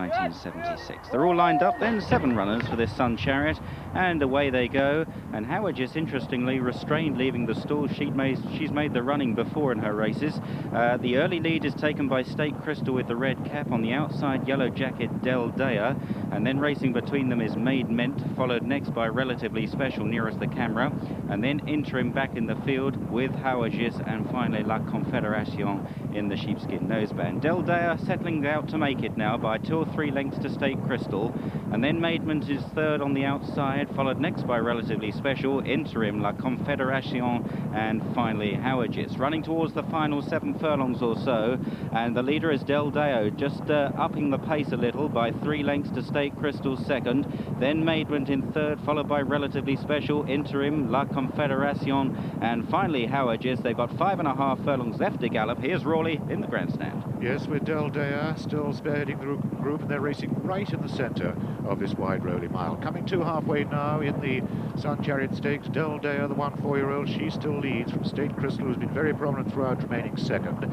1976. They're all lined up then, 7 runners for this Sun Chariot, and away they go. And Howard just interestingly restrained leaving the stall. She's made the running before in her races. The early lead is taken by State Crystal with the red cap. On the outside, yellow jacket Del Dea, and then racing between them is Made Mint, followed next by Relatively Special nearest the camera, and then Interim back in the field with Howard's, and finally La Confederation in the sheepskin noseband. Del Dea settling out to make it now by 2 or 3 lengths to State Crystal, and then Made Mint is third on the outside, followed next by Relatively Special, Interim, La Confederation, and finally Howard's. Running towards the final 7 furlongs or so, and the leader is Del Dea, just upping the pace a little by 3 lengths to State Crystal second, then Made Mint in third, followed by Relatively Special, Interim, La Confederation, and finally Howard's. They've got 5.5 furlongs left to gallop. Here's Rawley in the grandstand. Yes, with Del Dea still spearheading the group, and they're racing right in the centre of this wide Rowley Mile. Coming to halfway now in the Sun Chariot Stakes, Del Dea, the 1-4-year-old, she still leads from State Crystal, who's been very prominent throughout, remaining second.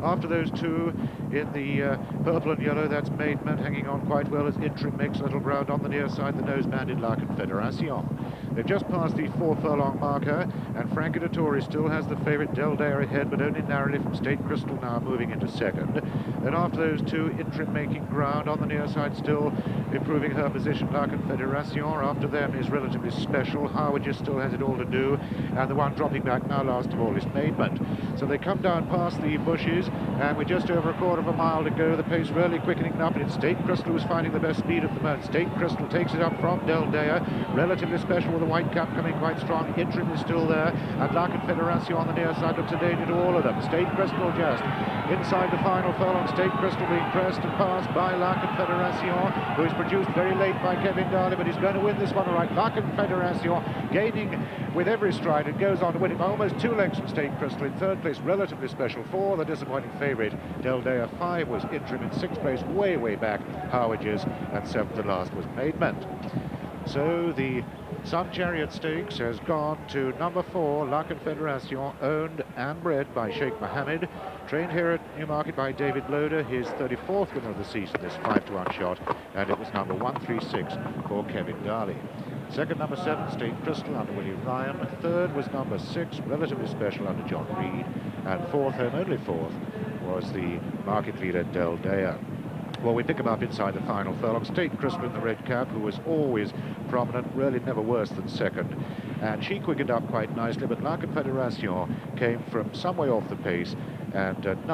After those two in the purple and yellow, that's Made Mint hanging on quite well as Interim makes little ground on the near side, the nose-banded La Confederation. They've just passed the 4 furlong marker, and Frankie Dettori still has the favourite Del Dea ahead, but only narrowly from State Crystal now moving into second. Then after those two, Interim making ground on the near side, still improving her position, La Confederation. After them is Relatively Special. Howard just still has it all to do, and the one dropping back now last of all is Made Mint. So they come down past the bushes, and we're just over a quarter of a mile to go. The pace really quickening up, and it's State Crystal who's finding the best speed at the moment. State Crystal takes it up from Del Dea. Relatively Special with the white cap coming quite strong. Interim is still there, and La Confederation on the near side looks a danger to all of them. State Crystal just inside the final furlong. State Crystal being pressed and passed by La Confederation, who is produced very late by Kevin Darley, but he's going to win this one all right. La Confederation gaining with every stride and goes on to winning by almost 2 lengths from State Crystal. In third place, Relatively Special. 4, the disappointing favourite, Del Dea. 5 was Interim. In 6th place, way back, Howard's, and 7th and last was Made Mint. So the Sun Chariot Stakes has gone to number 4, La Confederation, owned and bred by Sheikh Mohammed, trained here at Newmarket by David Loader, his 34th winner of the season, this 5-to-1 shot, and it was number 136 for Kevin Darley. Second, number 7, State Crystal under Willie Ryan. Third was number 6, Relatively Special under John Reed. And fourth, and only fourth, was the market leader Del Dea. Well, we pick him up inside the final furlong. State Crystal in the red cap, who was always prominent, really never worse than second. And she quickened up quite nicely, but La Confederation came from some way off the pace, and none